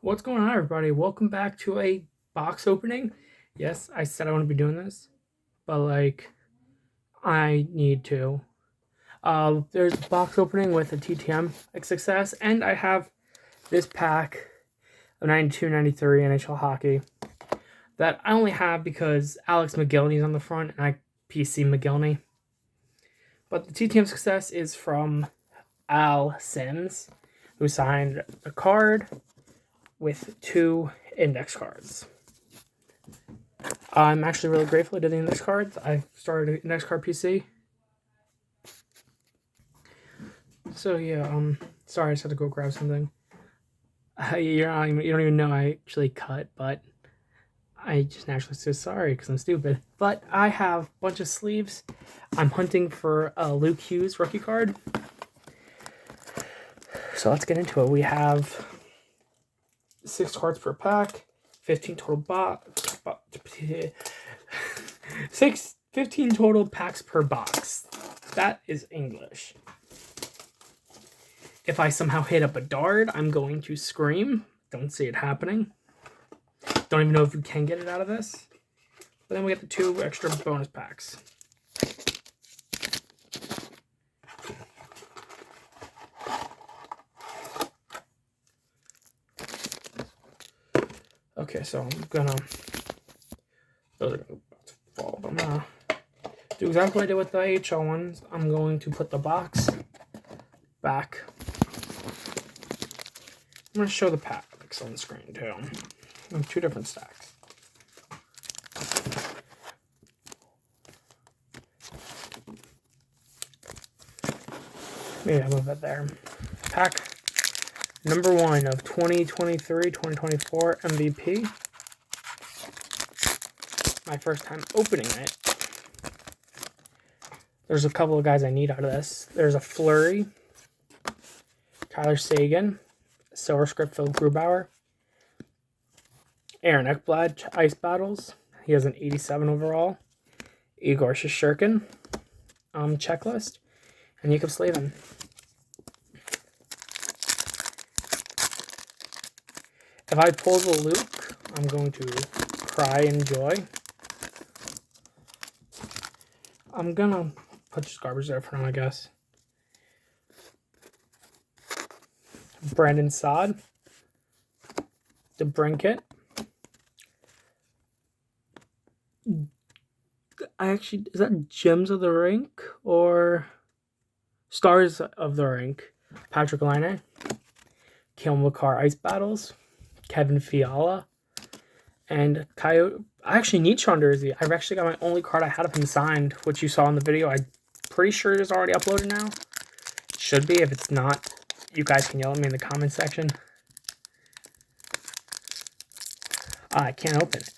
What's going on, everybody? Welcome back to a box opening. Yes, I said I want to be doing this, but I need to. There's a box opening with a TTM success, and I have this pack of 92-93 NHL hockey that I only have because Alex McGillney's on the front and I PC McGillney. But the TTM success is from Al Sims, who signed a card with 2 index cards. I'm actually really grateful I did the index cards. I started an index card PC. So yeah, sorry, I just had to go grab something. You don't even know I actually cut, but I just naturally say sorry because I'm stupid. But I have a bunch of sleeves. I'm hunting for a Luke Hughes rookie card. So let's get into it. We have 6 cards per pack, 15 total box. 15 total packs per box. That is English. If I somehow hit a Bedard, I'm going to scream. Don't see it happening. Don't even know if we can get it out of this. But then we get the 2 extra bonus packs. Okay, so I'm gonna... Those are gonna fall. I'm gonna do exactly what I did with the AHL ones. I'm going to put the box back. I'm going to show the packs on the screen too. I have 2 different stacks. Maybe I'll move it there. Pack number 1 of 2023-2024 MVP. My first time opening it. There's a couple of guys I need out of this. There's a Fleury, Tyler Seguin, Silver Script Phil Grubauer, Aaron Ekblad, Ice Battles. He has an 87 overall. Igor Shesterkin, checklist, and Jacob Slavin. If I pull the Luke, I'm going to cry in joy. I'm gonna put just garbage there for now, I guess. Brandon Saad, DeBrincat. Is that Gems of the Rink or Stars of the Rink? Patrick Laine, Cale Makar Ice Battles, Kevin Fiala, and Coyote. I actually need Sean Jersey. I've actually got my only card I had of him signed, which you saw in the video. I'm pretty sure it is already uploaded now. It should be. If it's not, you guys can yell at me in the comment section. I can't open it.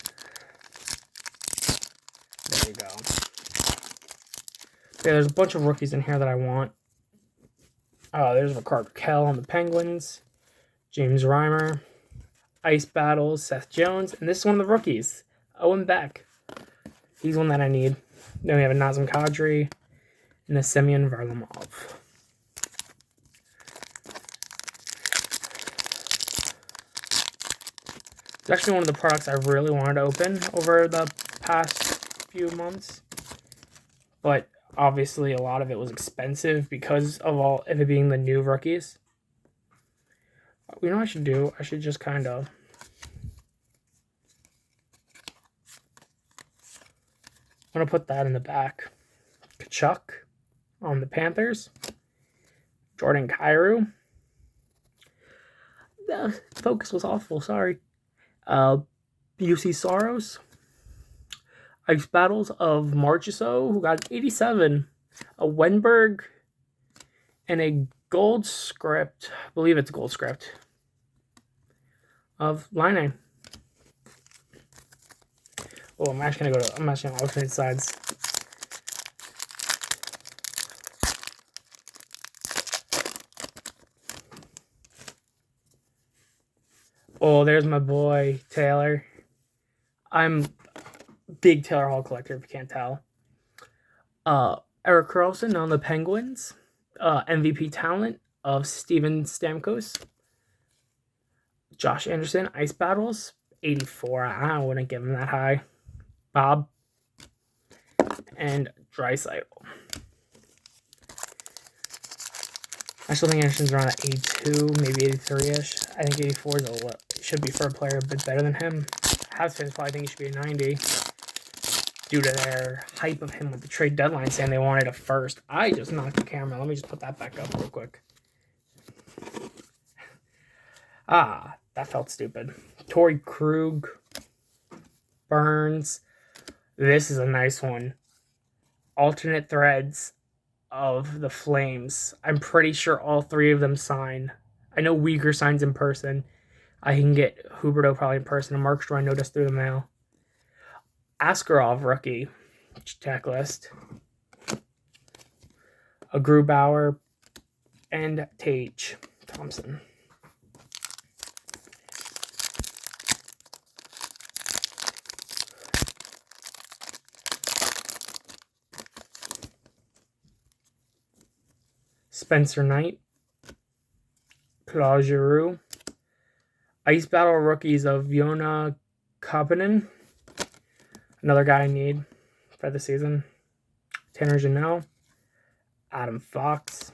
There you go. Yeah, there's a bunch of rookies in here that I want. There's Rickard Rakell on the Penguins, James Reimer, Ice Battles, Seth Jones, and this is one of the rookies, Owen Beck. He's one that I need. Then we have a Nazem Kadri and a Semyon Varlamov. It's actually one of the products I really wanted to open over the past few months, but obviously a lot of it was expensive because of it being the new rookies. You know what I should do? I should just kind of... I'm going to put that in the back. Kachuk on the Panthers. Jordan Kyrou. The focus was awful, sorry. UC Soros. Ice Battles of Marchessault, who got 87. A Wenberg. And a gold script. I believe it's a gold script. Of Laine. Oh, I'm actually gonna alternate sides. Oh, there's my boy Taylor. I'm a big Taylor Hall collector, if you can't tell. Erik Karlsson on the Penguins. MVP talent of Steven Stamkos. Josh Anderson, Ice Battles, 84. I wouldn't give him that high. Bob and Draisaitl. I still think Anderson's around at 82, maybe 83-ish. I think 84 should be for a player a bit better than him. Habs fans probably think he should be a 90 due to their hype of him with the trade deadline saying they wanted a first. I just knocked the camera. Let me just put that back up real quick. That felt stupid. Torrey Krug, Burns. This is a nice one. Alternate threads of the Flames. I'm pretty sure all three of them sign. I know Uyghur signs in person. I can get Huberdeau probably in person. And Markstrom I know just through the mail. Askarov rookie checklist. A Grubauer and Tage Thompson. Spencer Knight, Claude Giroux, Ice Battle rookies of Joona Koppanen, another guy I need for the season, Tanner Janelle, Adam Fox.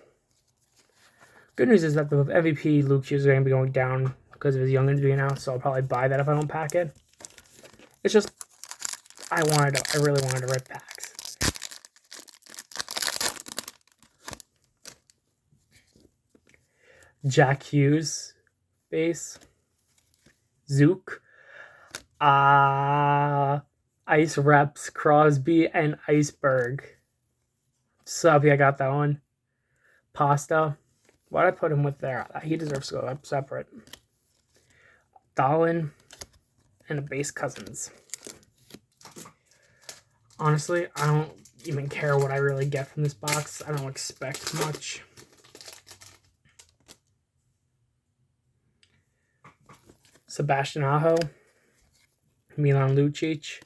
Good news is that the MVP Luke Hughes is going to be going down because of his young injury now, so I'll probably buy that if I don't pack it. It's just, I really wanted to rip packs. Jack Hughes base. Zook. Ice Reps, Crosby, and Iceberg. Subby, I got that one. Pasta. Why'd I put him with there? He deserves to go up separate. Dahlin and a base Cousins. Honestly, I don't even care what I really get from this box. I don't expect much. Sebastian Aho, Milan Lucic,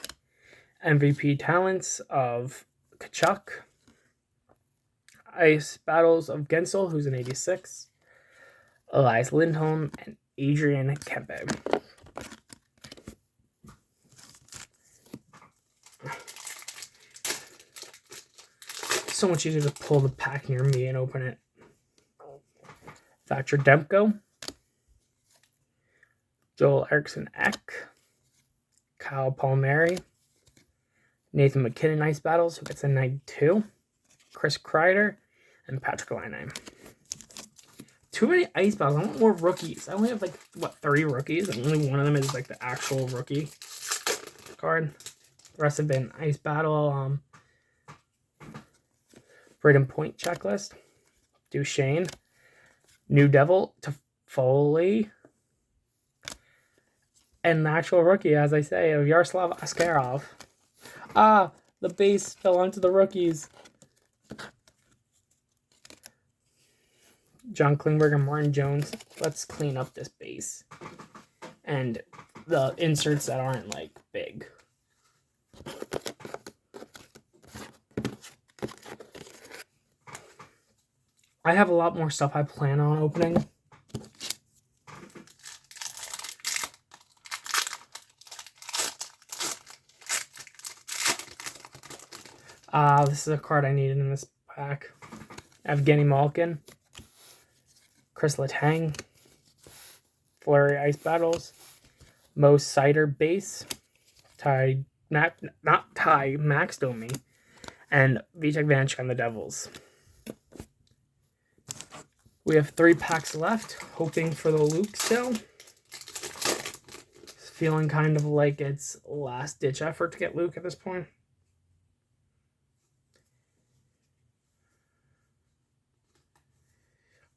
MVP talents of Kachuk, Ice Battles of Gensel, who's an 86, Elias Lindholm, and Adrian Kempe. So much easier to pull the pack near me and open it. Thatcher Demko, Joel Eriksson Ek, Kyle Palmieri, Nathan McKinnon Ice Battles, who gets a 92, Chris Kreider, and Patrick Laine. Too many Ice Battles. I want more rookies. I only have 3 rookies, and only one of them is the actual rookie card. The rest have been Ice Battle, Braden Point checklist, Duchesne, New Devil to Foley, and the actual rookie, as I say, of Yaroslav Askarov. The base fell onto the rookies. John Klingberg and Martin Jones. Let's clean up this base. And the inserts that aren't, big. I have a lot more stuff I plan on opening. This is a card I needed in this pack. Evgeny Malkin, Chris Letang, Fleury Ice Battles, Mo Seider base, Max Domi, and Vitek Vanecek on the Devils. We have 3 packs left, hoping for the Luke still. Feeling kind of like it's last-ditch effort to get Luke at this point.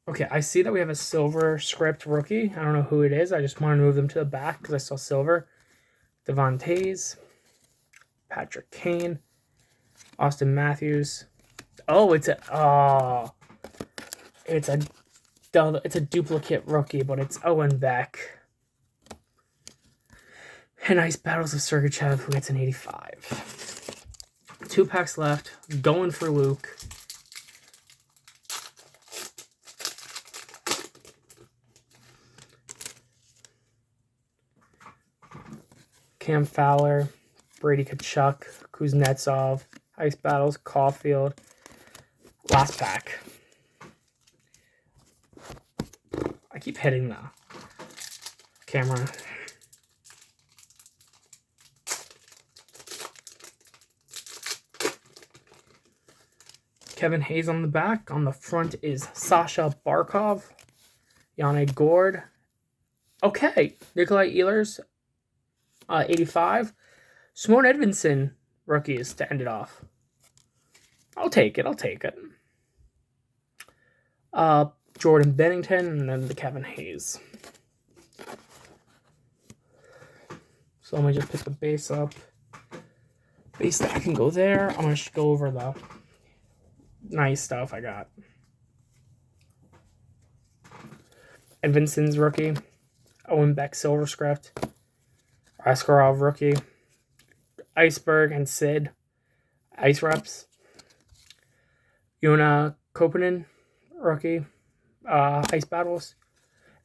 Okay, I see that we have a silver script rookie. I don't know who it is. I just want to move them to the back because I saw silver. Devon Tays, Patrick Kane, Austin Matthews. Oh, it's a duplicate rookie, but it's Owen Beck. And Ice Battles of Sergachev, who gets an 85. 2 packs left. Going for Luke. Cam Fowler, Brady Tkachuk, Kuznetsov, Ice Battles, Caulfield. Last pack. I keep hitting the camera. Kevin Hayes on the back. On the front is Sasha Barkov, Yanni Gord. Okay, Nikolai Ehlers, 85. Simone Edvinsson, rookies to end it off. I'll take it. Jordan Bennington, and then the Kevin Hayes. So let me just pick the base up. Base stack can go there. I'm going to go over the nice stuff I got. Edvinson's rookie. Owen Beck Silver Script. Askarov rookie. Iceberg and Sid. Ice Reps. Yuna Koponen rookie. Ice Battles.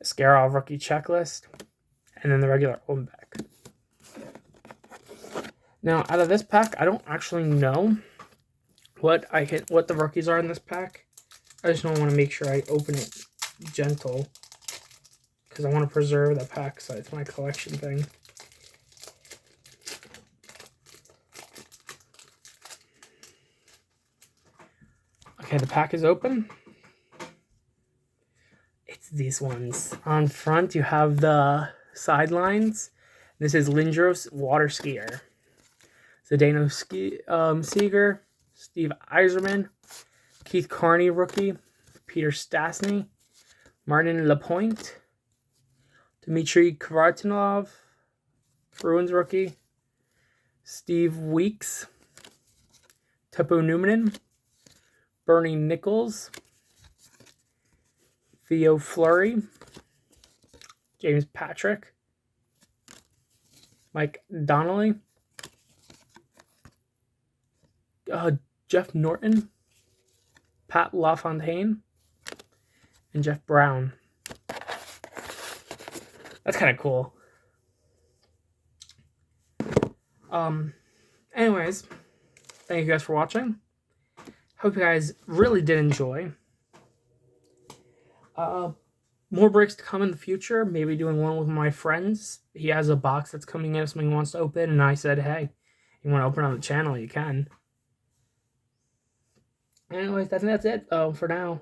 Askarov rookie checklist. And then the regular Owen Beck. Now, out of this pack, I don't actually know what the rookies are in this pack. I just don't want to make sure I open it gentle, because I want to preserve the pack, so it's my collection thing. Okay, the pack is open. It's these ones. On front, you have the sidelines. This is Lindros Water Skier. Zdeno Seeger, Steve Yzerman, Keith Carney rookie, Peter Stastny, Martin Lapointe, Dmitry Kvartinov, Bruins rookie, Steve Weeks, Teppo Numminen, Bernie Nichols, Theo Fleury, James Patrick, Mike Donnelly, Jeff Norton, Pat LaFontaine, and Jeff Brown. That's kind of cool. Anyways, thank you guys for watching. Hope you guys really did enjoy. More breaks to come in the future. Maybe doing one with my friends. He has a box that's coming in, something he wants to open, and I said, hey, you want to open on the channel, you can. Anyways, I think that's it for now.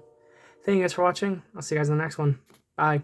Thank you guys for watching. I'll see you guys in the next one. Bye.